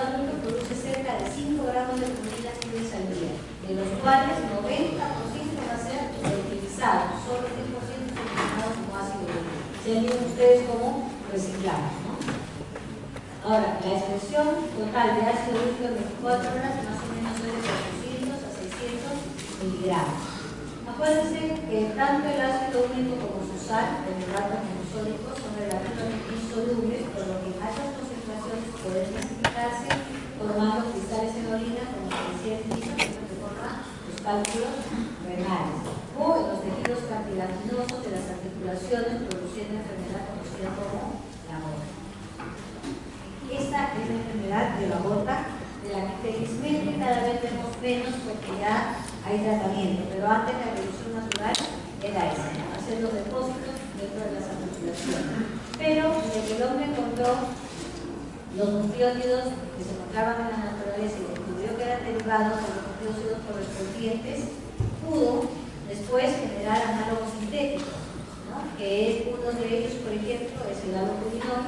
adulto produce cerca de 5 gramos de proteínas libres al día, de los cuales 90% va a ser reutilizado, solo 10% son utilizados como ácido úrico. Se han visto ustedes como reciclados, ¿no? Ahora, la expresión total de ácido úrico en 24 horas más o menos es de 400 a 600 miligramos. Acuérdense que tanto el ácido úrico como su sal, el hidrato como sódicos, son relativamente insolubles, por lo que en altas concentraciones pueden precipitarse formando cristales en orina, como se decía al inicio, que forman los cálculos renales, o en los tejidos cartilaginosos de las articulaciones, produciendo enfermedad conocida como la gota. Esta es la enfermedad de la gota, de la que felizmente cada vez vemos menos porque ya hay tratamiento, pero antes la evolución natural era esa, ¿no? Hacer los depósitos dentro de las articulaciones. Pero desde que el hombre encontró los nucleótidos que se encontraban en la naturaleza y descubrió que eran derivados de los nucleótidos correspondientes, pudo después generar análogos sintéticos, ¿no? Que uno de ellos, por ejemplo, es el allopurinol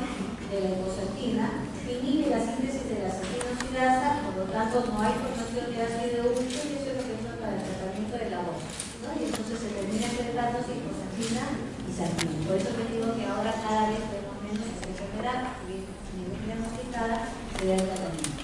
de la ibosantina, que inhibe la síntesis de la acetinosidasa, por lo tanto no hay formación de ácido úrico, y eso es lo que usa para el tratamiento de la gota, ¿no? Y entonces se termina tratando ibosantina y santina. Por eso les digo que ahora cada vez vemos menos esta enfermedad, y ni diagnosticada se da el tratamiento.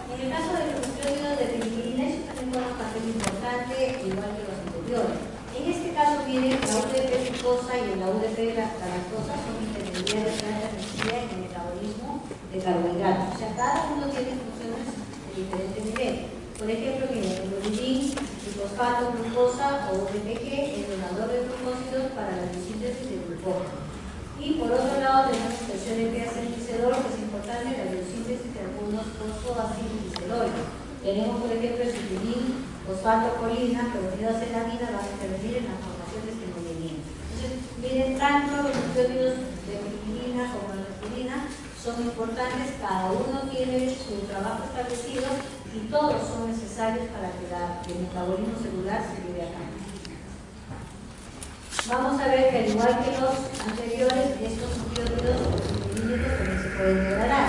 En el caso de los nucleótidos de pirimitina, eso también juega un papel importante, igual que los anteriores. En este caso, miren, la UDP glucosa y la UDP galactosa son intermediarios de alta energía en el metabolismo de carbohidratos. O sea, cada uno tiene funciones de diferente nivel. Por ejemplo, miren, el uridín, fosfato, glucosa o UDPG, el donador de glucósidos para la biosíntesis de glucógeno. Y por otro lado, tenemos el CDP-acetilcerol, que es importante en la biosíntesis de algunos fosfoacilgliceroides. Tenemos, por ejemplo, el citrulín, fosfato-colina, que unido a ceramida van a intervenir en las formaciones de hemoglobina. Entonces, miren, tanto los nucleótidos de pirimitina como la purina son importantes, cada uno tiene su trabajo establecido y todos son necesarios para que el metabolismo celular se lleve a cabo. Vamos a ver que al igual que los anteriores, estos nucleótidos piriminínicos también se pueden degradar.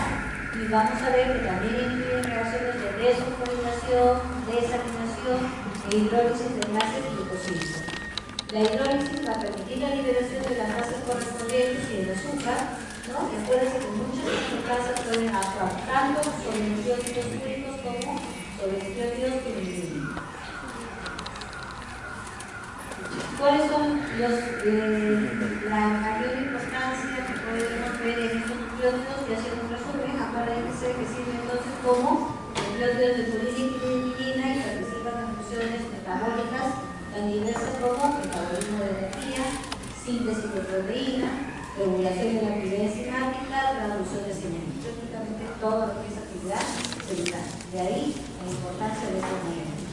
Y vamos a ver que también incluyen reacciones de desfosforilación, desaminación e hidrólisis de enlaces glucosílicos. La hidrólisis va a permitir la liberación de las bases correspondientes y el azúcar, ¿no? Y acuérdense que muchas sustancias pueden actuar tanto sobre nucleótidos úricos como sobre nucleótidos piriminínicos. ¿Cuáles son la mayor importancia que podemos ver en estos nucleótidos? Y hacer un resumen, acuérdense que sirven entonces como nucleótidos de purina y pirimitina y participan en funciones metabólicas tan diversas como metabolismo de energía, síntesis de proteína, regulación de la actividad enzimática, traducción de señales. Prácticamente todo lo que es actividad celular. De ahí la importancia de estos nucleótidos.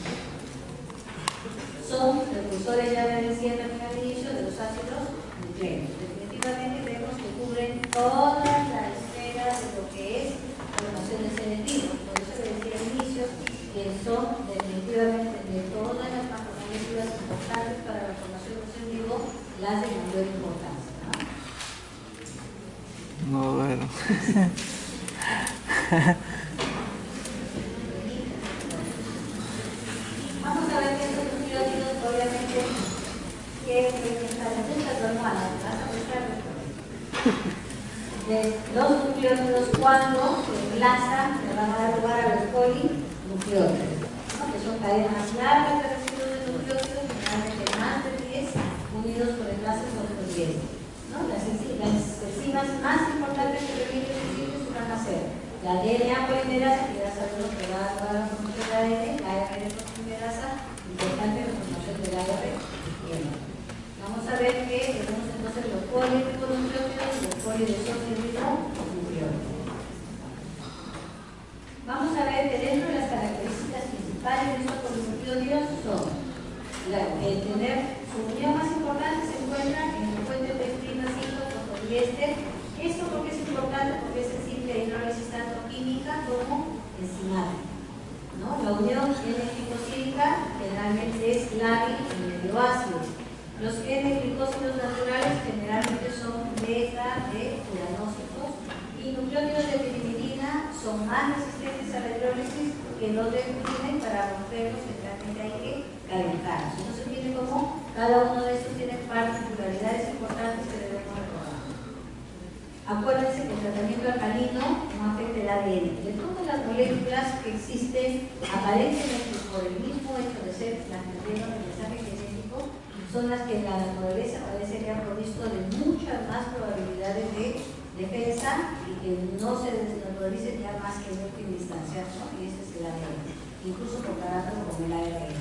Son precursores, ya les decía también al inicio, de los ácidos nucleicos. Definitivamente vemos que cubren toda la esfera de lo que es formación de selectivos. Por eso les decía al inicio que son definitivamente de todas las macromoléculas importantes para la formación de cel vivo, las de mayor importancia, ¿no? No, bueno. Vamos a ver que estos nucleótidos, obviamente, que están en muchas hormonas, vas a buscar los nucleótidos cuando se enlazan, le van a dar lugar a los polinucleótidos, ¿no? Que son cadenas largas de residuos de nucleótidos, generalmente más de 10, unidos por enlaces fosfodieses, ¿no? Las enzimas más importantes que permiten el síntesis van a ser la DNA polimerasa, que ya sabemos que va a dar la formación de ADN, la ARN fosfolimerasa, importante la formación del ARN. Vamos a ver que tenemos entonces los polinucleótidos y los polidesoxirribonucleótidos. Vamos a ver que dentro de las características principales de estos polinucleótidos son tener su unión más importante se encuentra en el puente fosfodiéster. Esto porque es importante, porque es sensible a hidrólisis tanto química como enzimática, ¿no? La unión N-glicosílica generalmente es lábil y medio ácido. Los N-glicósidos naturales generalmente son beta de uranócitos y nucleótidos de pirimidina más resistentes a la hidrólisis que los de Culinen. Para romperlos realmente hay que calentarlos. Entonces viene como cada uno de estos tiene particularidades importantes que debemos recordar. Acuérdense que el tratamiento alcalino no afecta el ADN. De todas las moléculas que existen, aparentemente por el mismo hecho de ser las que llevan el mensaje genético, son las que en la naturaleza parece que han provisto de muchas más probabilidades de defensa y que no se desnaturalice ya más que en última instancia, ¿no? Y ese es el ADN, incluso comparándolo con el ARN.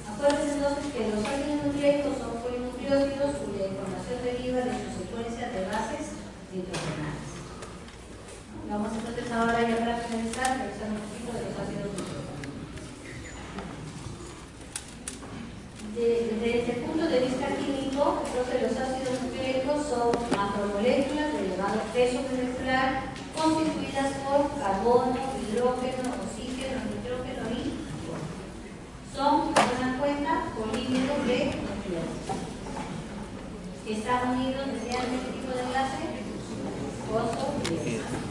Acuérdense entonces que los ácidos nucleicos son polinucleótidos cuya información deriva de su secuencia de bases nitrogenadas. Vamos entonces ahora ya para finalizar, revisar un poquito de los ácidos nucleicos. Desde el punto de vista químico, entonces los ácidos nucleicos son macromoléculas de elevado peso molecular constituidas por carbono, hidrógeno, oxígeno, nitrógeno y oxígeno. Son, como se dan cuenta, polímeros de nucleótidos que están unidos mediante ¿qué tipo de enlace? Fosfodiesterasa.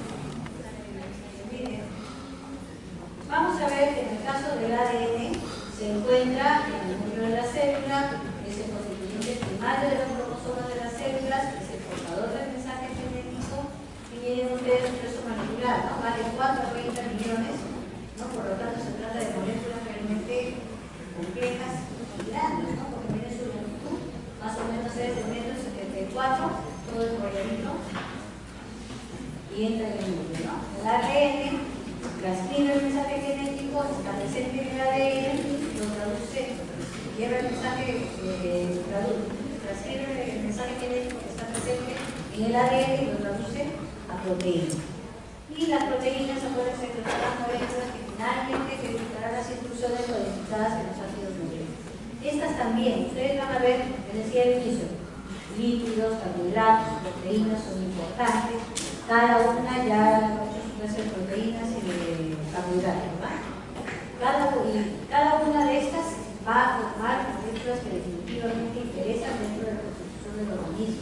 Vamos a ver que en el caso del ADN se encuentra en el núcleo de la célula, es el constituyente primario de los cromosomas de las células, es el portador del mensaje genético y miren ustedes un peso molecular, ¿no? Vale 4 a 20 millones, ¿no? Por lo tanto se trata de moléculas realmente complejas y grandes, ¿no? Porque miren su longitud, más o menos es de 1,74 m, todo el rolladito, y entra en el núcleo, ¿no? El ARN transcribe el mensaje genético, está presente en el ADN, lo traduce, lleva el mensaje, transcribe el mensaje genético que está presente en el ADN y lo traduce a proteínas. Y las proteínas, acuérdense que son las moléculas que finalmente ejecutarán las instrucciones codificadas en los ácidos nucleicos. Estas también, ustedes van a ver, les decía al inicio, lípidos, carbohidratos, proteínas son importantes, cada una ya puede ser proteínas y de carbohidratos, ¿verdad? Cada una de estas va a formar moléculas que definitivamente interesan dentro de la constitución del organismo,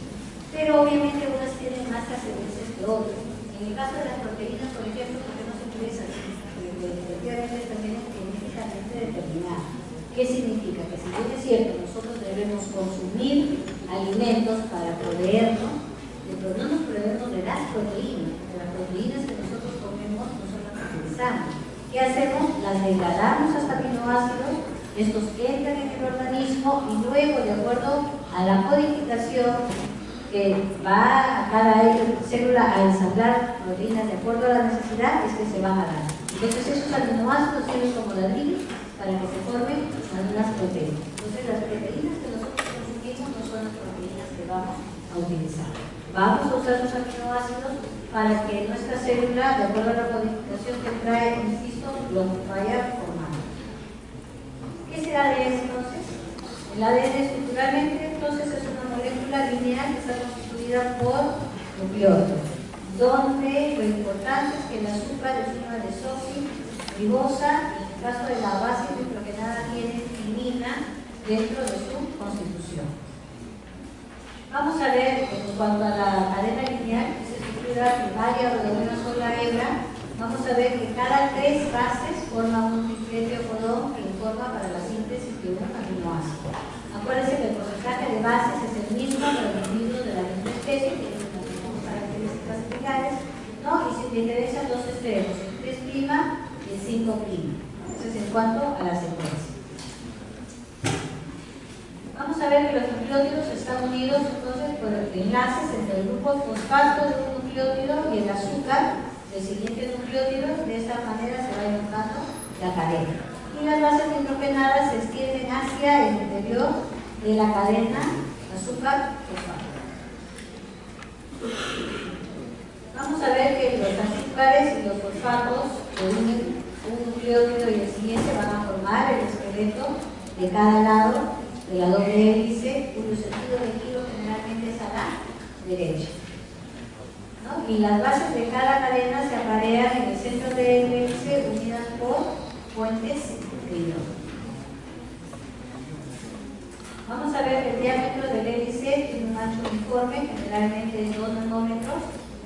pero obviamente unas tienen más trascendencia que otras. En el caso de las proteínas, por ejemplo, ¿por qué nos interesan? Porque efectivamente también es genéticamente determinada. ¿Qué significa? Que si bien es cierto, nosotros debemos consumir alimentos para proveernos, pero no nos proveemos de las proteínas, porque las proteínas que nosotros comemos no son las que utilizamos. ¿Qué hacemos? Las degradamos hasta aminoácidos, estos entran en el organismo y luego, de acuerdo a la codificación que va a cada célula a ensamblar proteínas de acuerdo a la necesidad, es que se van a dar. Entonces esos aminoácidos sirven como ladrillos para que se formen algunas proteínas. Entonces las proteínas que nosotros consumimos no son las proteínas que vamos a utilizar. Vamos a usar los aminoácidos para que nuestra célula, de acuerdo a la codificación que trae, insisto, lo vaya formando. ¿Qué es el ADN entonces? El ADN estructuralmente entonces es una molécula lineal que está constituida por nucleótidos, donde lo importante es que el azúcar es una desoxirribosa y en el caso de la base nitrogenada tiene timina dentro de su constitución. Vamos a ver en cuanto a la cadena lineal, que es estructura primaria o de una sola hebra, vamos a ver que cada 3 bases forman un triplete o codón que informa para la síntesis de un aminoácido. Acuérdense que el porcentaje de bases es el mismo para los individuos de la misma especie, que tienen las mismas características similares, ¿no? Y se diferencian 2 extremos, el 3' y el 5'. Eso es en cuanto a la secuencia. Vamos a ver que los nucleótidos están unidos entonces por enlaces entre el grupo fosfato de un nucleótido y el azúcar del siguiente nucleótido. De esta manera se va enlazando la cadena. Y las bases nitrogenadas se extienden hacia el interior de la cadena azúcar-fosfato. Vamos a ver que los azúcares y los fosfatos que unen un nucleótido y el siguiente van a formar el esqueleto de cada lado de la doble hélice, cuyo sentido de giro generalmente es a la derecha, ¿no? Y las bases de cada cadena se aparean en el centro del hélice unidas por puentes de hidrógeno. Vamos a ver que el diámetro del hélice tiene un ancho uniforme, generalmente es 2 nanómetros,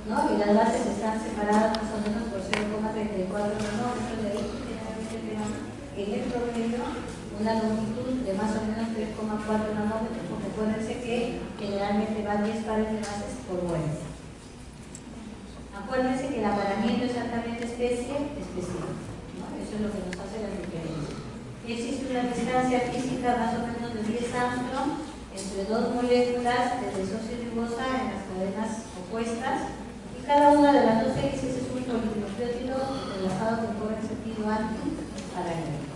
¿no? Y las bases están separadas más o menos por promedio una longitud de más o menos 3,4 nanómetros, porque acuérdense que generalmente van 10 pares de bases por vuelta. Acuérdense que el apareamiento es altamente específico, ¿no? Eso es lo que nos hace la diferencia. Existe una distancia física más o menos de 10 Armstrong entre dos moléculas de desoxirribosa en las cadenas opuestas, y cada una de las dos hélices es un polinucleótido entrelazado que corre en sentido antiparalelo.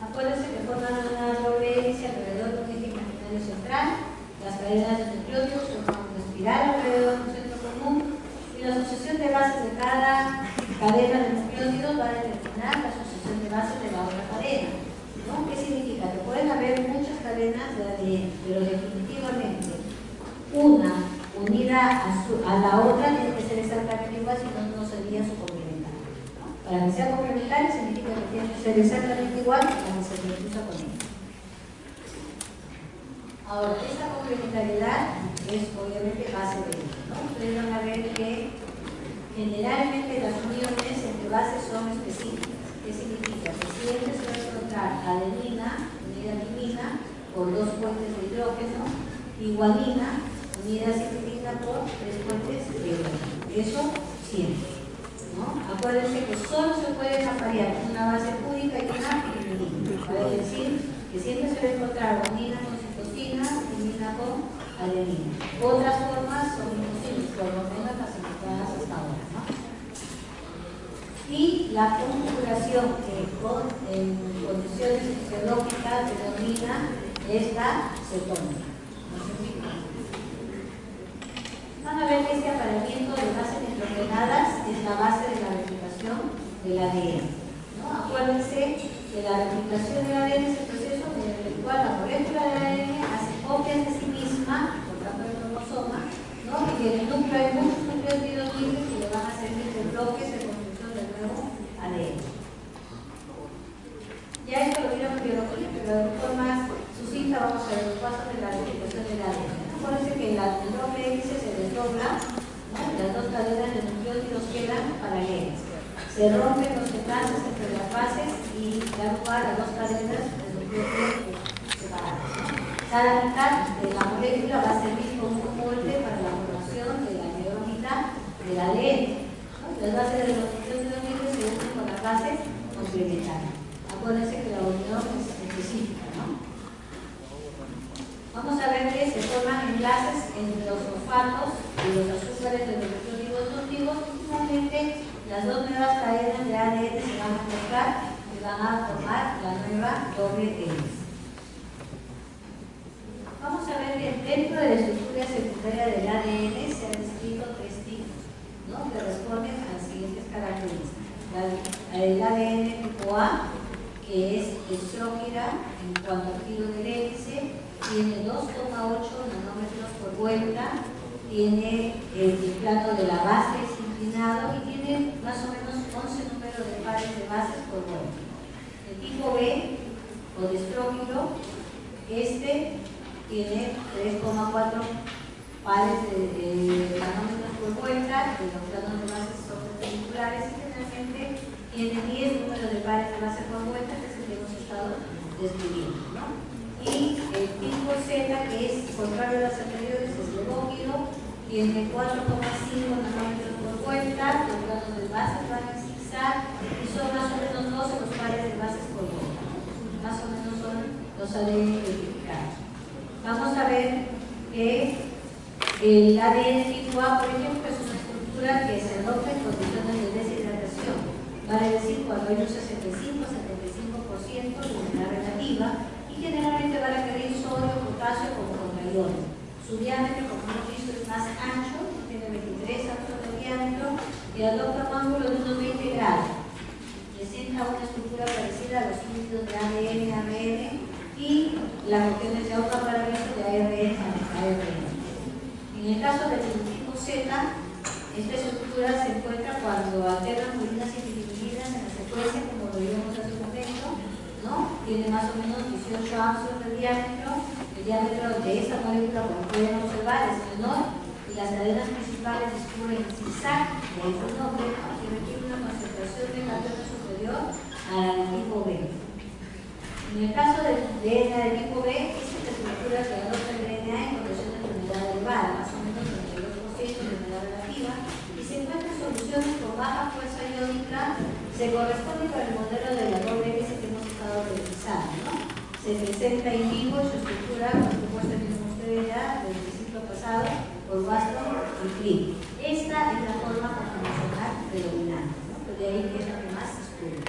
Acuérdense que forman una doble hélice alrededor de un eje imaginario central. Las cadenas de nucleótidos forman una espiral alrededor de un centro común, y la asociación de bases de cada cadena de nucleótidos va a determinar la asociación de bases de la otra cadena, ¿no? ¿Qué significa? Que pueden haber muchas cadenas de ADN, pero definitivamente una unida a la otra tiene que ser exactamente igual, si no, no sería su complementario, ¿no? Para que sea complementario significa que tiene que ser exactamente igual a la que se le cruza con ella. Ahora, esta complementariedad es obviamente base de ello, ¿no? Ustedes van a ver que generalmente las uniones entre bases son específicas. ¿Qué significa? Que siempre se va a encontrar adenina unida a timina por 2 puentes de hidrógeno y guanina unida a citidina por 3 puentes de hidrógeno. Eso siempre, ¿no? Acuérdense que solo se pueden aparear una base única y una timina. Quiere decir que siempre se va a encontrar guanina con citosina, timina con adenina. Otras formas son imposibles, por lo menos clasificadas hasta ahora, ¿no? Y la configuración que en condiciones fisiológicas denomina es la cetónica. Van a ver que este apareamiento de bases nitrogenadas es la base de la replicación del ADN, ¿no? Acuérdense que la replicación del ADN es el proceso mediante el cual la molécula de ADN hace copias de sí misma, por tanto el cromosoma, ¿no? Y en el núcleo hay muchos nucleótidos libres que le van a servir de bloques de construcción del nuevo ADN. Ya esto lo vieron en biología, pero de forma sucinta vamos a ver los pasos de la replicación del ADN. Acuérdense que la doble hélice se desdobla, ¿no? Las dos cadenas de nucleótidos quedan paralelas. Se rompen los enlaces entre las bases y da lugar a 2 cadenas de nucleótidos separadas, ¿no? Cada mitad de la molécula va a servir como un molde para la formación de la mayor mitad del ADN, ¿no? Las bases de los nucleótidos libres se unen con las bases complementarias. Acuérdense que la unión es específica, ¿no? Vamos a ver que se forman enlaces entre los fosfatos y los azúcares de los nucleótidos nocivos, y finalmente las 2 nuevas cadenas de ADN se van a mezclar y van a formar la nueva doble hélice. Vamos a ver que dentro de la estructura secundaria del ADN se han descrito 3 tipos, ¿no? Que responden a las siguientes características. El ADN tipo A, que es estrógira en cuanto al giro del hélice, tiene 2,8 nanómetros por vuelta, tiene el plano de la base es inclinado y tiene más o menos 11 números de pares de bases por vuelta. El tipo B, o de estrógiro, este tiene 3,4 pares de nanómetros por vuelta, los planos de bases son perpendiculares y generalmente tiene 10 números de pares de bases por vuelta, que es el que hemos estado describiendo, ¿no? Y el tipo Z, que es contrario a las anteriores, es levóquido, tiene 4,5 nanómetros por vuelta, los planos de bases van a zigzag y son más o menos 12 los pares de bases por vuelta, ¿no? Más o menos son los ADN identificados. Vamos a ver que el ADN tipo A, por ejemplo, es una estructura que se rompe en condiciones de deshidratación, vale decir cuando hay un 65-75% de humedad relativa, y generalmente va a requerir sodio, potasio como contraiones. Su diámetro, como hemos visto, es más ancho, tiene 23 Armstrong de diámetro y adopta un ángulo de unos 20 grados. Presenta una estructura parecida a los lípidos de ADN, ARN y las regiones de autoparalelismo de ARN a ARN. En el caso del tipo Z, esta estructura se encuentra cuando alternan purinas y fibrillinas en la secuencia, como lo vimos hace un momento, ¿no? Tiene más o menos 18 Armstrong de diámetro. El diámetro de esta molécula, como pueden observar, es menor y las cadenas principales discurren en zigzag, de ese nombre, que requiere una concentración de carbono superior a al tipo B. En el caso del DNA del tipo B, esta es la estructura que adopta el DNA en condiciones de humedad elevada, más o menos 92% de humedad relativa, y se encuentra en soluciones con baja fuerza iónica. Se corresponde con el modelo de la doble S que hemos estado revisando, ¿no? Se presenta in vivo su estructura, por supuesto, vieron ustedes ya del ciclo pasado, por Waston y Crick. Esta es la forma convencional predominante, ¿no? Pero de ahí que es la que más se estudia.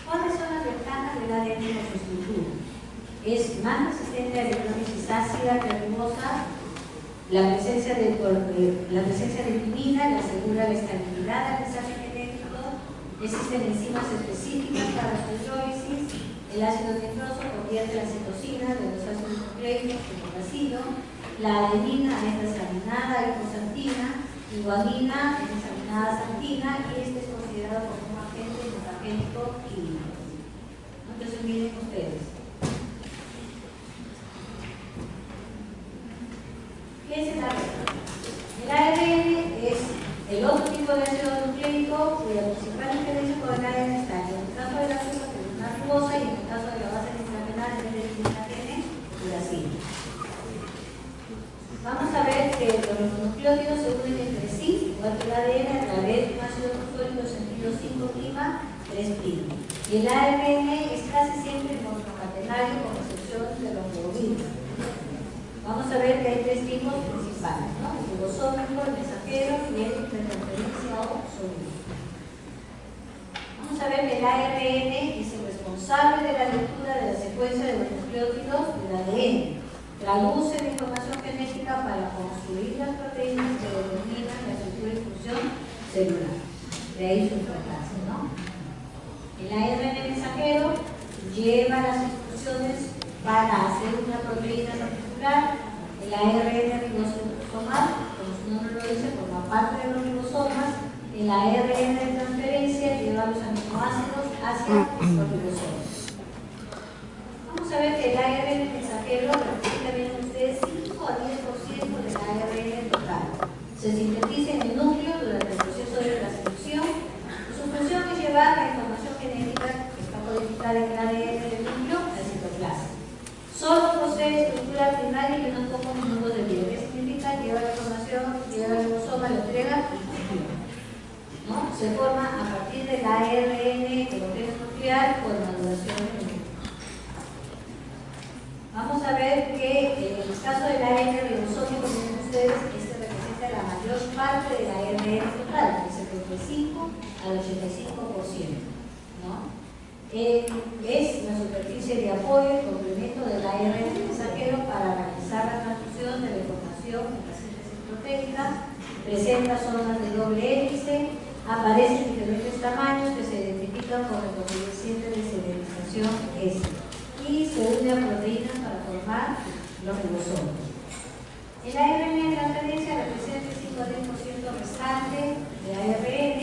¿Cuáles son las ventajas del ADN con su estructura? Es más resistente a la electrólisis ácida, cremosa, la presencia de timina le asegura la estabilidad del mensaje genético, existen enzimas específicas para la hidrólisis, el ácido nitroso convierte la citosina de los ácidos nucleicos como ácido, la adenina es desaminada liposantina, y guanina es desaminada santina, y este es considerado como un agente mutagénico químico. Entonces miren ustedes. ¿Qué es el ARN? El ARN es el otro tipo de ácido nucleico cuya principal diferencia con el ADN está en el caso de la azúcar que es una ribosa y en el caso de la base nitrogenada en vez de nitrogen, uracilo. Vamos a ver que los nucleótidos se unen entre sí, igual que el ADN, a través de un ácido fosfórico en sentido 5', 3'. Y el ARN es casi siempre monocatenario con excepción de los globinos. Vamos a ver que hay tres tipos principales, ¿no? El ribosómico, el mensajero y el de transferencia o soluble. Vamos a ver que el ARN es el responsable de la lectura de la secuencia de los nucleótidos del ADN. Traduce la información genética para construir las proteínas que determinan la estructura y función celular. De ahí su importancia, ¿no? El ARN mensajero lleva las instrucciones para hacer una proteína particular. El ARN ribosomal, como su nombre lo dice, forma parte de los ribosomas. El ARN de transferencia lleva los aminoácidos hacia los ribosomas. Vamos a ver que el ARN mensajero representa, bien ustedes, 5 a 10% del ARN total. Se sintetiza en el núcleo durante el proceso de transcripción. Su función es llevar la información genética que está codificada en el ADN del núcleo al citoplasma. Solo posee estructura primaria y unos pocos minutos de vida. ¿Qué significa? Lleva la información, lleva el ribosoma, la entrega y funciona, ¿no? Se forma a partir del ARN que lo tiene nuclear por maduración del núcleo. Vamos a ver que en el caso del ARN ribosómico, miren ustedes, este representa la mayor parte del ARN total, del 75 al 85%, ¿no? Es la superficie de apoyo y complemento del ARN mensajero para realizar la transfusión de la información en la síntesis proteica, presenta zonas de doble hélice, aparece en diferentes tamaños que se identifican con el coeficiente de selenización S y se une a proteínas para formar los ribosomas. El ARN de transferencia representa el 5 a 10% restante de ARN.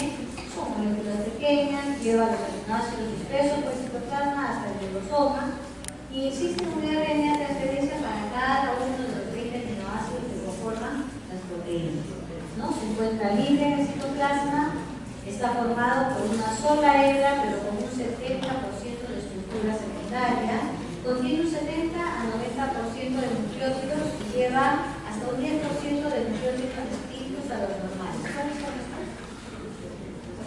Son moléculas pequeñas, lleva los aminoácidos dispersos por el citoplasma hasta el ribosoma y existe un ARN de transferencia para cada uno de los 20 aminoácidos que conforman las proteínas, ¿no? Se encuentra libre en el citoplasma, está formado por una sola hebra pero con un 70% de estructura secundaria, contiene un 70 a 90% de nucleótidos y lleva hasta un 10% de nucleótidos distintos a los normales. ¿Cuáles son estos?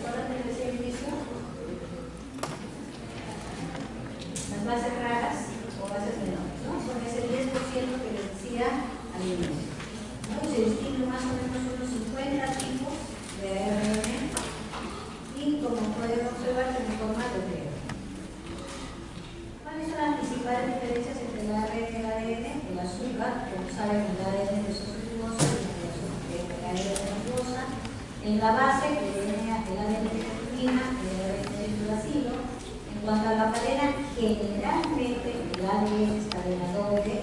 ¿Recuerdan que decía al inicio? Las bases raras o bases menores, ¿no? Son ese 10% que les decía al inicio, ¿no? Se distinguen más o menos unos 50 tipos de ARN y como pueden observar tienen forma de hebra. ¿Cuáles son las principales diferencias entre el ARN y el ADN? El azúcar, como saben, el ADN es ribosa y el ARN es ribosa. En la base, el ADN de timina, el ADN de uracilo. En cuanto a la cadena, generalmente el ADN es cadena doble.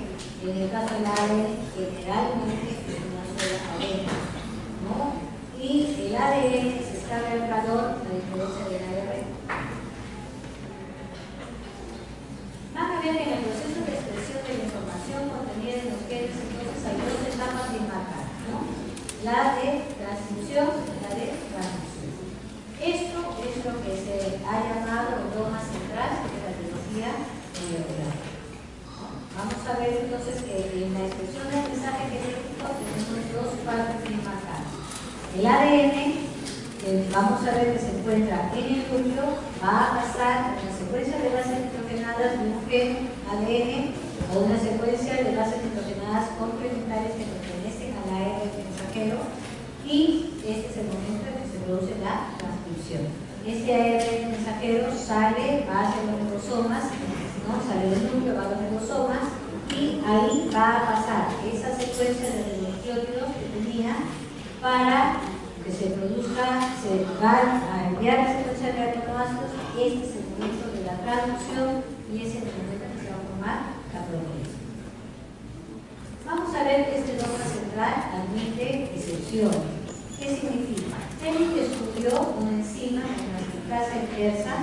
En el caso del ADN, generalmente es una sola cadena, ¿no? Y el ADN se escala el calor, a diferencia del ARN. Van a ver que en el proceso de expresión de la información contenida en los genes, entonces hay dos etapas bien marcadas, ¿no? La de transcripción y la de transducción. Esto es lo ha llamado el dogma central de la biología molecular. Vamos a ver entonces que en la descripción del mensaje genético tenemos dos partes bien marcadas. El ADN, vamos a ver que se encuentra en el núcleo, va a pasar una secuencia de bases nitrogenadas de un gen ADN o una secuencia de bases nitrogenadas complementarias que pertenecen al ARN mensajero, y este es el momento en que se produce la transcripción. Este ARN mensajero sale, va hacia los ribosomas, ¿no? Sale del núcleo, va a los ribosomas, y ahí va a pasar esa secuencia de nucleótidos que tenía para que se produzca, se va a enviar la secuencia de aminoácidos. Este es el momento de la traducción y ese es el momento en que se va a formar la proteína. Vamos a ver que este dogma central admite excepciones. ¿Qué significa? Fleming descubrió una enzima en la transcriptasa inversa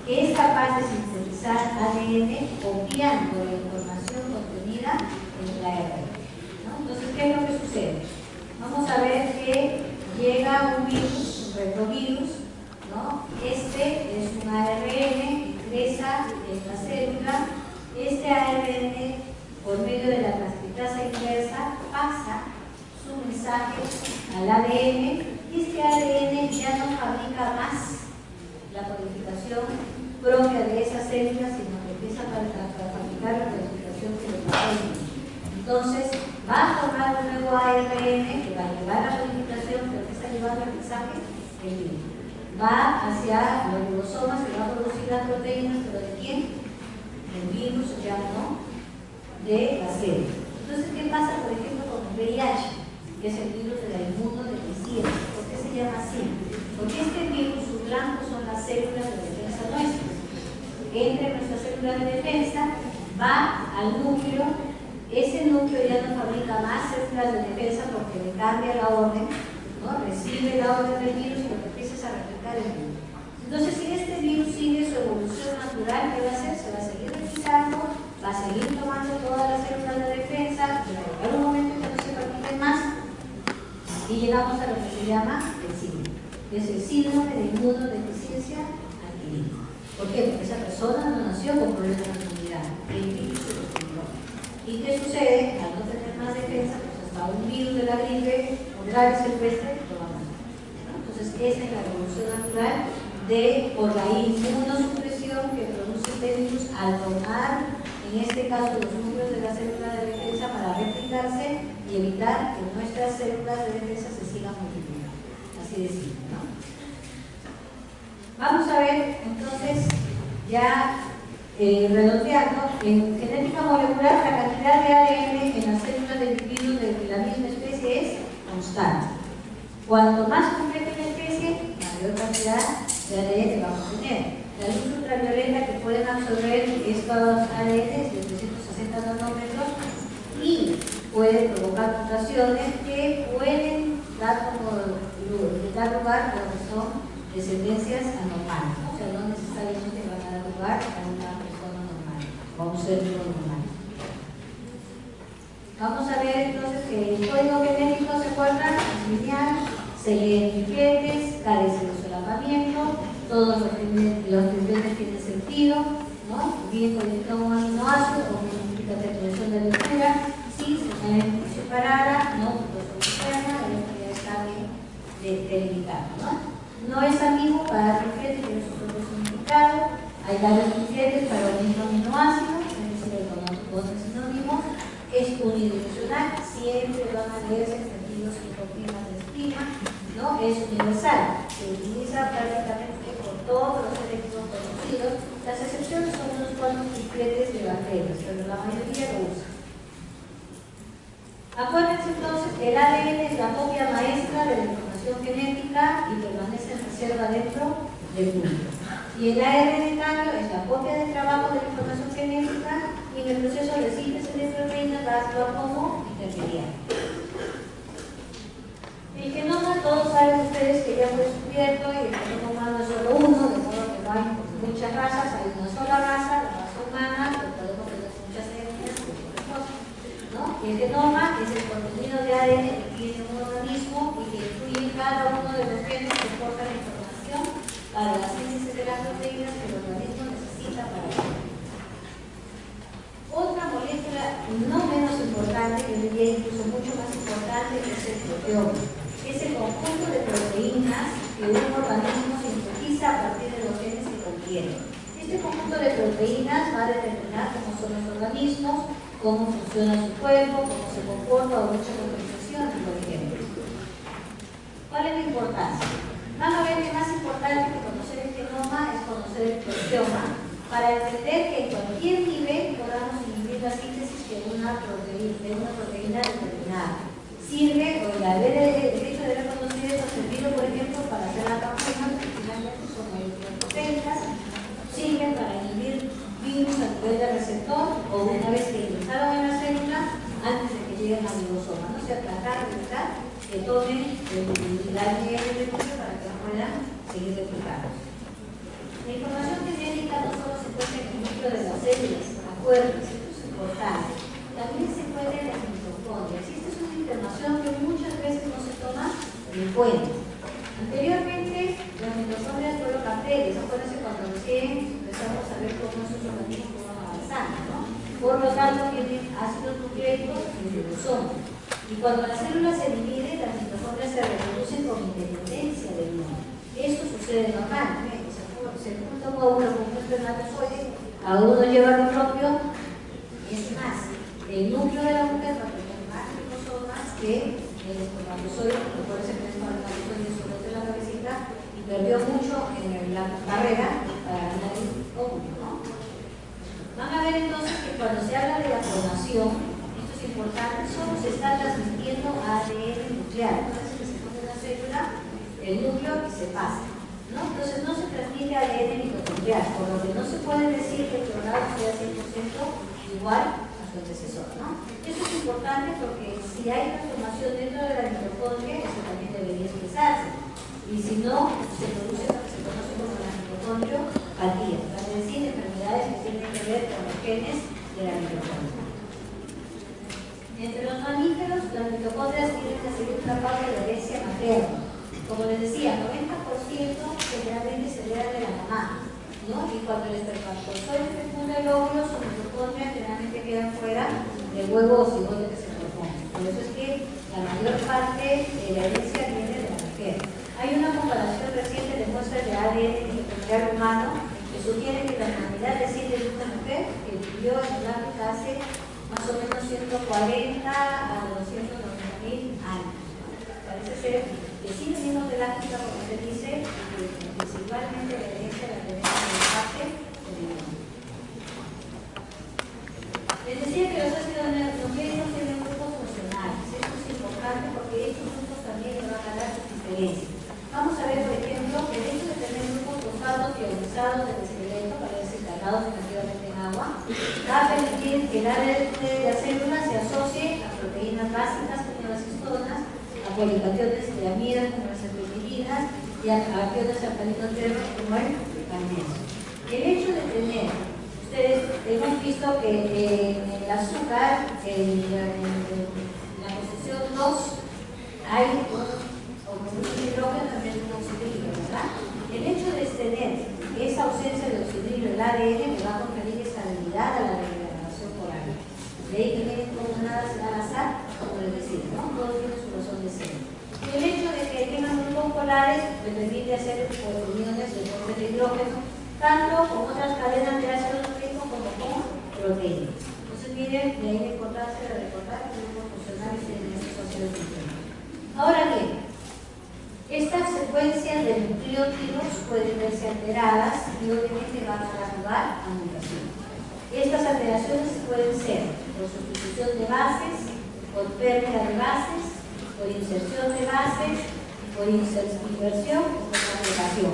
que es capaz de sintetizar ADN obviando la información contenida en el ARN, ¿no? Entonces, ¿qué es lo que sucede? Vamos a ver que llega un virus, un retrovirus, ¿no? Este es un ARN, ingresa en la célula. Este ARN, por medio de la transcriptasa inversa, pasa su mensaje al ADN, y este ADN ya no fabrica más la codificación propia de esas células, sino que empieza a fabricar la codificación que le pertenece. Entonces, va a formar un nuevo ARN que va a llevar la codificación, pero que está llevando el mensaje el virus. Va hacia los ribosomas y va a producir las proteínas, pero ¿de quién? Del virus, ya no, de la célula. Entonces, ¿qué pasa, por ejemplo, con el VIH? Que es el virus de la inmunodeficiencia. ¿Por qué se llama así? Porque este virus, sus blancos son las células de defensa nuestras. Entra en nuestras células de defensa, va al núcleo. Ese núcleo ya no fabrica más células de defensa porque le cambia la orden, ¿no? Recibe la orden del virus y lo que empieza es a replicar el virus. Entonces, si este virus sigue su evolución natural, ¿qué va a hacer? Se va a seguir replicando, va a seguir tomando todas las células de defensa, pero en algún momento que no se repiten más, y llegamos a lo que se llama el síndrome. Es el síndrome de inmunodeficiencia adquirida. ¿Por qué? Porque esa persona no nació con problemas de inmunidad. El virus se lo compró. ¿Y qué sucede? Al no tener más defensa, pues hasta un virus de la gripe, un grave silvestre, lo va a matar, ¿no? Entonces, esa es la evolución natural por la inmunosupresión que produce este virus al tomar, en este caso, los núcleos de la célula de defensa para replicarse y evitar que nuestras células de defensa se sigan multiplicando. Así de simple, ¿no? Vamos a ver, entonces, ya redondeando, en genética molecular, la cantidad de ADN en las células del individuo de la misma especie es constante. Cuanto más completa la especie, mayor cantidad de ADN vamos a tener. La luz ultravioleta que pueden absorber estos ADN de 360 nanómetros y puede provocar mutaciones que pueden dar lugar a lo que son descendencias anormales, ¿no? O sea, no necesariamente van a dar lugar a una persona normal o a un ser vivo normal. Vamos a ver entonces que el código genético se guarda, es lineal, se lee en billetes, carece de solapamiento, todos los billetes tienen sentido, ¿no? Bien conectado un aminoácido o bien implica terminación de lectura, si se pueden separada, ¿no? Pues externa, ya está bien delimitado, ¿no? No es ambiguo para el billete, tiene su propio significado, hay varios billetes para el mismo aminoácido, es decir, con otros sinónimos, es unidireccional, siempre van a leerse en sentidos hipoprimas de estima, ¿no? Es universal, se utiliza prácticamente por todos los seres vivos conocidos. Las excepciones son unos cuantos billetes de bacterias, pero la mayoría lo usa. Acuérdense entonces que el ADN es la copia maestra de la información genética y permanece en reserva dentro del núcleo. Y el ARN, en cambio, es la copia de trabajo de la información genética y en el proceso de síntesis de proteínas va a actuar como intermediario. El genoma, todos saben ustedes que ya fue descubierto y el genoma humano es solo uno, de modo que no hay muchas razas, hay una sola raza, la raza humana, pero podemos tener muchas etnias, muchas cosas, ¿no? Y el genoma es el contenido de ADN que tiene un organismo y que incluye cada uno de los genes que portan la información para la síntesis de la proteína proteoma. Es el conjunto de proteínas que un organismo sintetiza a partir de los genes que contiene. Este conjunto de proteínas va a determinar cómo son los organismos, cómo funciona su cuerpo, cómo se comporta o muchas organizaciones, por ejemplo. ¿Cuál es la importancia? Van a ver que más importante que conocer el genoma es conocer el proteoma, para entender que en cualquier nivel podamos inhibir la síntesis de una proteína determinada. Sirve, o el hecho de haber conocido esto ha servido, por ejemplo, para hacer la vacuna, que finalmente son proteínas, sirven para inhibir virus a nivel del receptor, o una vez que ingresaron en la célula, antes de que lleguen al ribosoma, no sea tratar de evitar que tomen el ADN del núcleo para que puedan seguir replicando. La información genética no solo se encuentra en el núcleo de las células, acuérdense, esto es importante, también se encuentra en las mitocondrias. Y esta es una información que muchas veces no se toma en cuenta. Anteriormente, las mitocondrias fueron bacterias, acuérdense cuando recién empezamos a ver cómo esos organismos van avanzando, ¿no? Por lo tanto, tienen ácidos nucleicos y ribosomas. Y cuando las células se dividen, las mitocondrias se reproducen con independencia del uno. Esto sucede normalmente. Se junta un óvulo con un espermatozoide, cada uno lleva lo propio. Es más, el núcleo de la mujer va a tener más ribosomas que el espermatozoide, porque por ese espermatozoide solo de la cabecita y perdió mucho en la carrera para ganar el óvulo, ¿no? Van a ver entonces que cuando se habla de la clonación, esto es importante, solo se está transmitiendo ADN nuclear. Entonces que se pone una célula, el núcleo y se pasa, ¿no? Entonces no se transmite ADN mitocondrial, por lo que no se puede decir que el clonado sea 100% igual a su antecesor, ¿no? Eso es importante porque si hay transformación dentro de la mitocondria, eso también debería expresarse. Y si no, se produce lo que se conoce como la mitocondriopatía, es decir, enfermedades que tienen que ver con los genes de la mitocondria. Entre los mamíferos, las mitocondrias tienen que seguir una pauta de herencia materna. Como les decía, 90% generalmente se hereda de la mamá, ¿no? Y cuando el espermatozoide fecunda el óvulo, sus mitocondrias generalmente quedan fuera del huevo o cigote que se propone. Por eso es que la mayor parte de la herencia viene de la mujer. Hay una comparación reciente de muestras de ADN mitocondrial humano que sugiere que la humanidad desciende de una mujer que vivió en el África hace más o menos 140 a 290.000 años. Parece ser que sí venimos del África, como se dice, y principalmente la herencia la tenemos en parte del mundo. Les decía que los ácidos nucleicos tienen grupos funcionales. Esto es importante porque estos grupos también van a dar sus diferencias. Vamos a ver, por ejemplo, que el hecho de tener grupos fosfatos ionizados del esqueleto, para verse cargados negativamente en agua, va a permitir que el ADN de la célula se asocie a proteínas básicas como las histonas, a policationes de amidas como las epimerinas y a cationes alcalinos terros como el magnesio. El hecho de tener, ustedes hemos visto que en el azúcar, en la posición 2, hay un hidrógeno en vez de un oxidrillo, ¿verdad? El hecho de tener esa ausencia de oxidrillo en el ADN le va a conferir estabilidad a la regeneración polar. De ahí que vienen como nada al azar, como les decía, ¿no? Todos tienen su razón de ser. Y el hecho de que tengan grupos polares le permite hacer uniones de corte de hidrógeno, tanto con otras cadenas de ácidos nucleicos como con proteínas. Entonces, miren, de ahí la importancia de recordar que los grupos funcionales tienen estos ácidos nucleicos. Ahora bien, estas secuencias de nucleótidos pueden verse alteradas y obviamente van a dar lugar a mutaciones. Estas alteraciones pueden ser por sustitución de bases, por pérdida de bases, por inserción de bases, por inversión o por agregación.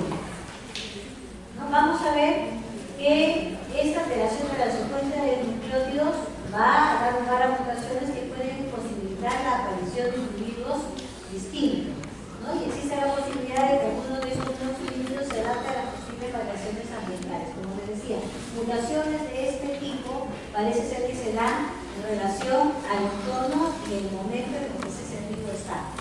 ¿No? Vamos a ver que esta alteración de la secuencia de nucleótidos va a dar lugar a mutaciones que pueden posibilitar la aparición de individuos distintos, ¿no? Y existe la posibilidad de que alguno de estos nuevos individuos se adapte a las posibles variaciones ambientales. Como les decía, mutaciones de este tipo parece ser que se dan en relación al entorno y el momento en que ese ser vivo está.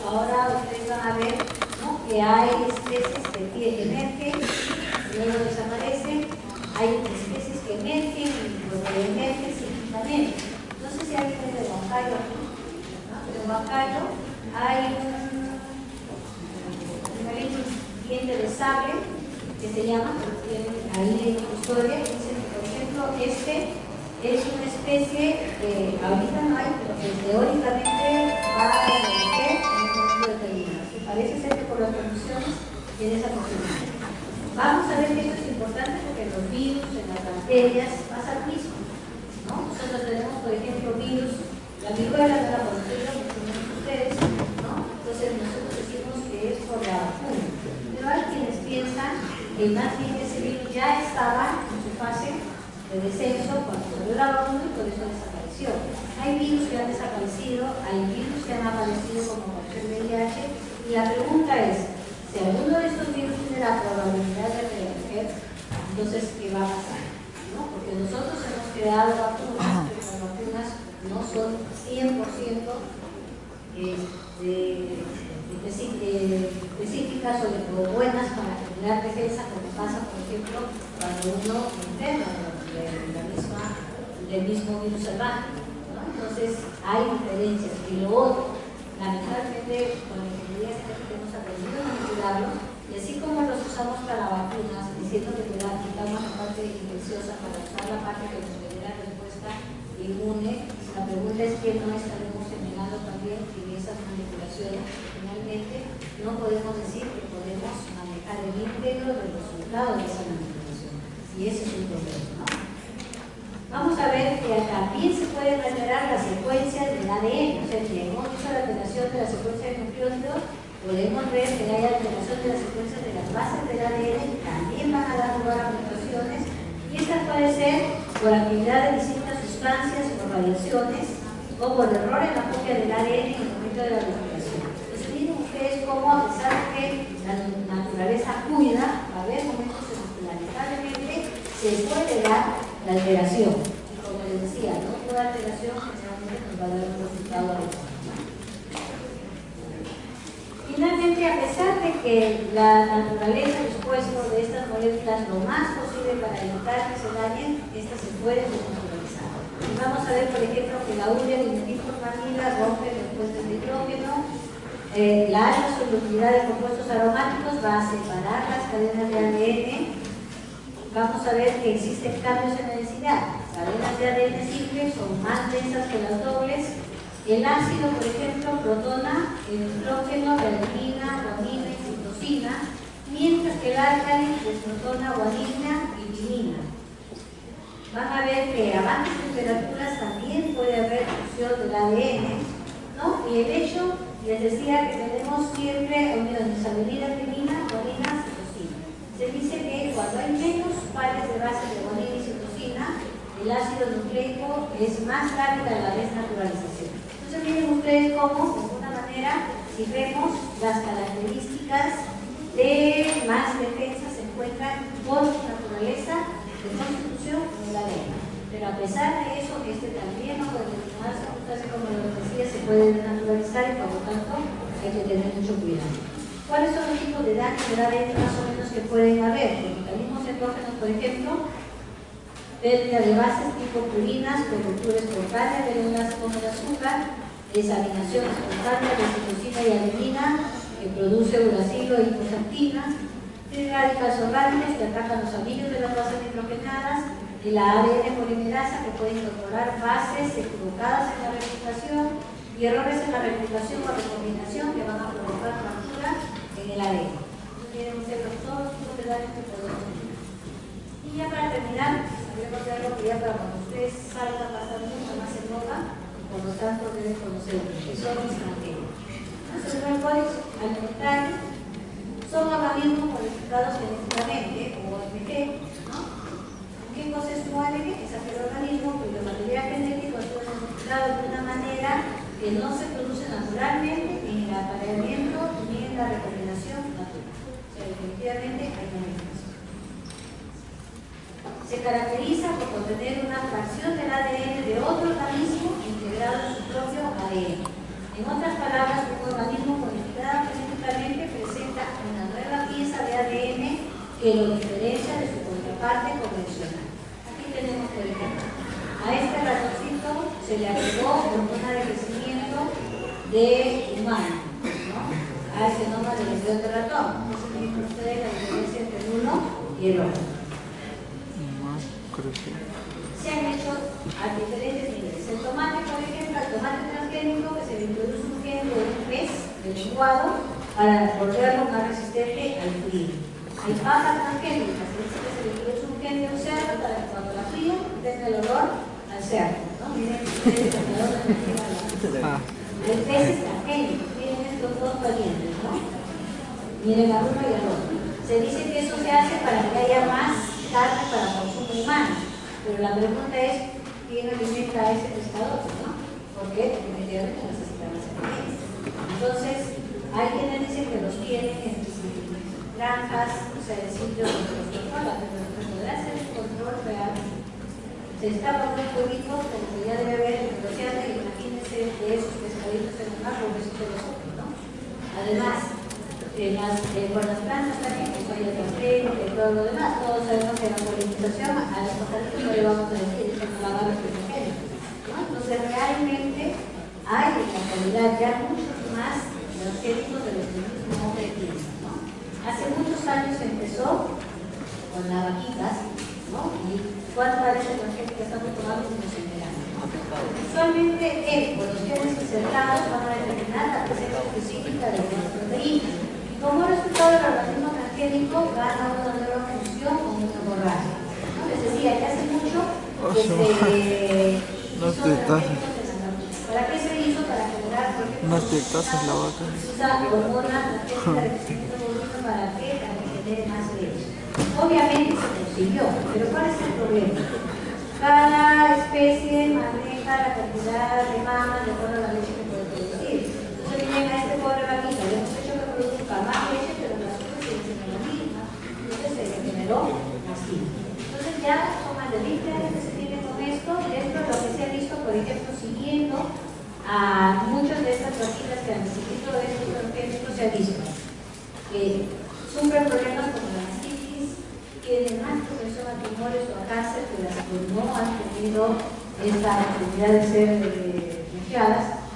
Ahora ustedes van a ver, ¿no?, que hay especies que emergen, luego desaparecen, hay especies que emergen y luego emergen cíclicamente. No sé si alguien es de Huancayo aquí, ¿no? De Huancayo hay un libro bien interesable que se llama, ahí en la historia, que dice que, por ejemplo, este es una especie que ahorita no hay, pero que teóricamente va a emerger en un momento determinado. Y parece ser que por las condiciones tiene esa posibilidad. Vamos a ver que esto es importante porque en los virus, en las bacterias, pasa lo mismo, ¿no? Nosotros tenemos, por ejemplo, virus, la viruela no la conocida, como tenemos ustedes, ¿no? Entonces nosotros decimos que es por la vacuna. Pero hay quienes piensan que más bien ese virus ya estaba en su fase de descenso cuando salió la vacuna y por eso desapareció. Hay virus que han desaparecido, hay virus que han aparecido como el VIH, y la pregunta es, si alguno de estos virus tiene la probabilidad de reemerger, entonces, ¿qué va a pasar? ¿No? Porque nosotros hemos creado vacunas, pero las vacunas no son 100% específicas o buenas para generar defensa, como pasa, por ejemplo, cuando uno enferma del mismo virus salvaje, ¿no? Entonces, hay diferencias. Y lo otro, lamentablemente, con la ingeniería genética hemos aprendido a manipularlos, y así como los usamos para vacunas, diciendo que quitamos la parte infecciosa para usar la parte que nos genera respuesta inmune, la pregunta es que no estaremos generando también en esas manipulaciones. Finalmente, no podemos decir que podemos manejar el íntegro del resultado de esa manipulación, y ese es un problema, ¿no? Vamos a ver que también se pueden alterar las secuencias del ADN, o sea, si hemos visto la alteración de la secuencia de nucleótidos, podemos ver que hay alteración de las secuencias de las bases del ADN, también van a dar lugar a mutaciones, y estas pueden ser por actividad de distintas sustancias o radiaciones, o por error en la copia del ADN en el momento de la replicación. Entonces miren ustedes cómo, a pesar de que la naturaleza cuida, va a haber momentos en los que lamentablemente se puede dar la alteración. Y como les decía, no toda alteración generalmente nos va a dar un resultado adecuado. Finalmente, a pesar de que la naturaleza ha dispuesto de estas moléculas lo más posible para evitar que se dañen, estas se pueden desnaturalizar. Y vamos a ver, por ejemplo, que la urea de metilformalina rompe los puentes de hidrógeno, la alta solubilidad de compuestos aromáticos va a separar las cadenas de ADN. Vamos a ver que existen cambios en la densidad. Cadenas de ADN simples son más densas que las dobles. El ácido, por ejemplo, protona el nitrógeno, adenina, guanina y citosina, mientras que el álcali desprotona guanina y timina. Van a ver que a bajas temperaturas también puede haber fusión del ADN, ¿no? Y el hecho, les decía que tenemos siempre uniones adenina, timina, guanina, citosina. Se dice que cuando hay menos pares de bases de guanina y citosina, el ácido nucleico es más rápida la desnaturalización. Entonces miren ustedes cómo, de alguna manera, si vemos las características de más defensa se encuentran por su naturaleza de constitución en el ADN. Pero a pesar de eso, también, ¿no?, por determinadas circunstancias, como les decía, se puede desnaturalizar y por lo tanto hay que tener mucho cuidado. ¿Cuáles son los tipos de daño del ADN más o menos que pueden haber? Los mecanismos endógenos, por ejemplo, pérdida de bases tipo purinas, cobertura espontánea de unas como el azúcar, desaminación espontánea de citosina y adenina que produce uracilo e hipoxantina, radicales orgánicos que atacan los anillos de las bases nitrogenadas, y la ADN polimerasa que puede incorporar bases equivocadas en la replicación y errores en la replicación o recombinación que van a provocar fractura en el ADN. Entonces miren ustedes todos los tipos de daños que podemos tener. Y ya para terminar, hablemos de algo que ya para cuando ustedes salgan va a estar mucho más en boca, por lo tanto deben conocer que son mis materias. Entonces, los códigos alimentarios son organismos modificados genéticamente, o OMG, ¿no? ¿Qué cosa es un OMG? Es aquel organismo cuyo material genético ha sido modificado de una manera que no se produce naturalmente ni en el apareamiento ni en la recombinación natural. O sea, definitivamente hay modificación. Se caracteriza por contener una fracción del ADN de otro organismo integrado en su propio ADN. En otras palabras, un organismo modificado genéticamente presenta una nueva pieza de ADN que lo diferencia de su contraparte convencional. Aquí tenemos, por ejemplo, a este ratoncito se le agregó hormona de crecimiento de humano. al genoma del embrión de ratón. Entonces miren ustedes la diferencia entre el uno y el otro. Se han hecho a diferentes niveles. El tomate, por ejemplo, el tomate transgénico, que se le introduce un gen de un pez, de lenguado, para volverlo más resistente al frío. Hay papa transgénica, se dice que se le introduce un gen de un cerdo para que cuando la fríe tenga el olor al cerdo, ¿no? Miren ustedes el olor de la hay peces transgénicos, miren estos dos parientes, ¿no? Miren al uno y al otro. Se dice que eso se hace para que haya más carne para consumo humano, pero la pregunta es, ¿quién alimenta a ese pescador, no? Porque definitivamente necesitan más alimentos. Entonces, hay quienes dicen que los tienen en granjas, o sea, en sitios donde los controlan, pero no se podrá hacer un control real. Se escapa un poquito, como que ya debe haber en el océano, y imagínense de esos pescaditos en el mar, pobrecitos los otros, ¿no? Además, con las plantas también, que soy el transgénico y todo lo demás, todos sabemos que la polinización a los pajaritos no le vamos a decir, eso no la va a los transgénicos, ¿no? Entonces, realmente hay en la actualidad ya muchos más transgénicos de los que mismos hombre tiene, ¿no? Hace muchos años empezó con las vaquitas, ¿no? Y ¿cuántas veces transgénicas estamos tomando y nos enteramos? Usualmente con los genes insertados van a determinar la presencia específica de las proteínas. Como resultado del organismo transgénico gana una nueva función o una hemorragia. ¿No? Les decía que hace mucho que se hizo transgénicos en la vaca. ¿Para qué se hizo? Para generar, por ejemplo, esa hormona transgénica de crecimiento bovino para que también genere más leche. Obviamente se consiguió, pero ¿cuál es el problema? Cada especie maneja la cantidad de mamas de acuerdo a la leche que puede producir. Entonces vienen a este pobre vaquita, le hemos hecho que produzca más leche, pero las otras siguen siendo la misma. Entonces se generó así. Entonces ya son más de 20 años que se tiene con esto, y esto es lo que se ha visto, por ejemplo, siguiendo a muchas de estas vaquitas que han recibido estos transgénicos, se ha visto que sufren problemas como la mastitis, tienen más propensión a tumores o a cáncer, que las que no han tenido esta posibilidad de ser limpiadas.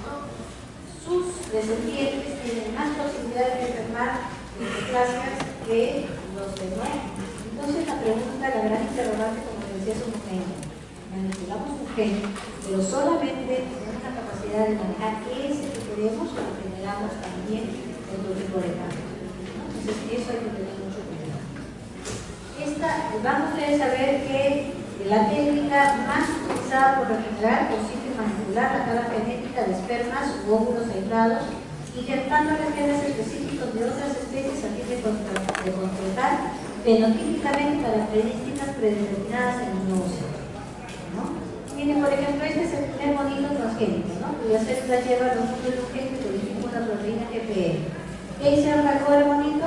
Sus descendientes tienen más posibilidades de enfermar de neoplasias que los que no. Entonces la pregunta, la gran interrogante, como les decía hace un momento, manipulamos un gen, pero solamente tenemos la capacidad de manejar ese que queremos, lo generamos también otro tipo de cambio. Entonces eso hay que tener mucho cuidado. Vamos ustedes a ver que la técnica más utilizada por lo general consiste en manipular la tabla genética de espermas u óvulos aislados, inyectando los genes específicos de otras especies a fin de controlar fenotípicamente características predeterminadas en un nuevo ser, ¿no? Miren, por ejemplo, este es el primer monito transgénico, ¿no? Cuya célula lleva los núcleos de un gen que codifica una proteína GPR. ¿Qué hicieron al pobre monito?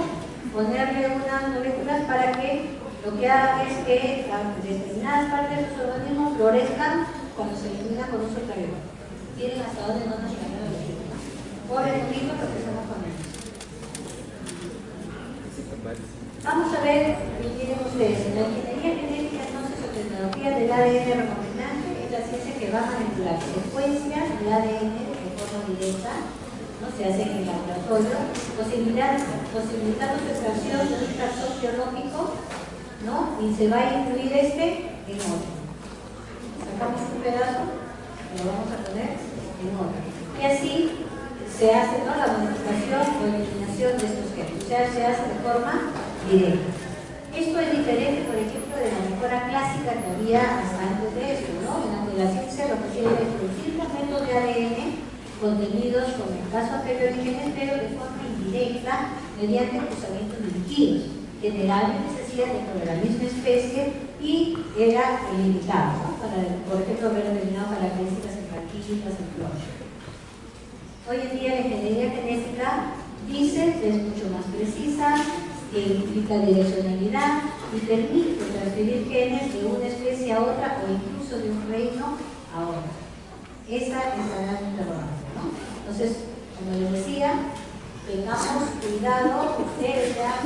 Ponerle unas moléculas para que lo que hagan es que determinadas partes de los organismos florezcan cuando se elimina con un ultravioleta. Tienen hasta donde no nos llegan a los genes. Pobre monito, lo que hacemos con ellos. Vamos a ver, miren ustedes, la ingeniería genética, entonces, o tecnología del ADN recombinante, es la ciencia que va a manipular secuencias del ADN de forma directa, ¿no? Se hace en el laboratorio, posibilitando su extracción de un taxón biológico, ¿no? Y se va a incluir en otro. Sacamos un pedazo, lo vamos a poner en otro. Y así se hace, ¿no?, la modificación o eliminación de estos genes. O sea, se hace de forma directa. Esto es diferente, por ejemplo, de la mejora clásica que había hasta antes de esto, ¿no? En la ciencia lo que quiere es producir fragmentos de ADN contenidos, como en el caso anterior, en genes, pero de forma indirecta, mediante cruzamientos dirigidos. Generalmente se hacía dentro de la misma especie y era limitado, ¿no? Para, por ejemplo, haber determinado características en raquitas, en flores. Hoy en día la ingeniería genética dice que es mucho más precisa, que implica direccionalidad y permite transferir genes de una especie a otra o incluso de un reino a otro. Esa es la gran interrogante, ¿no? Entonces, como les decía, tengamos cuidado, ustedes ya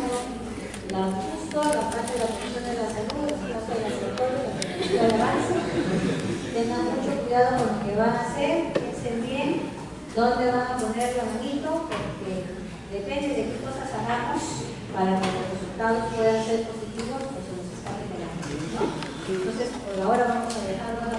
justo la parte de la Comisión de la Salud, en el caso de la Secretaría de Avance, tengan mucho cuidado con lo que van a hacer, piensen bien dónde van a poner la manito, porque Depende de qué cosas hagamos para que los resultados puedan ser positivos o se nos escapen de la mente, ¿no? Entonces, por ahora vamos a dejarlo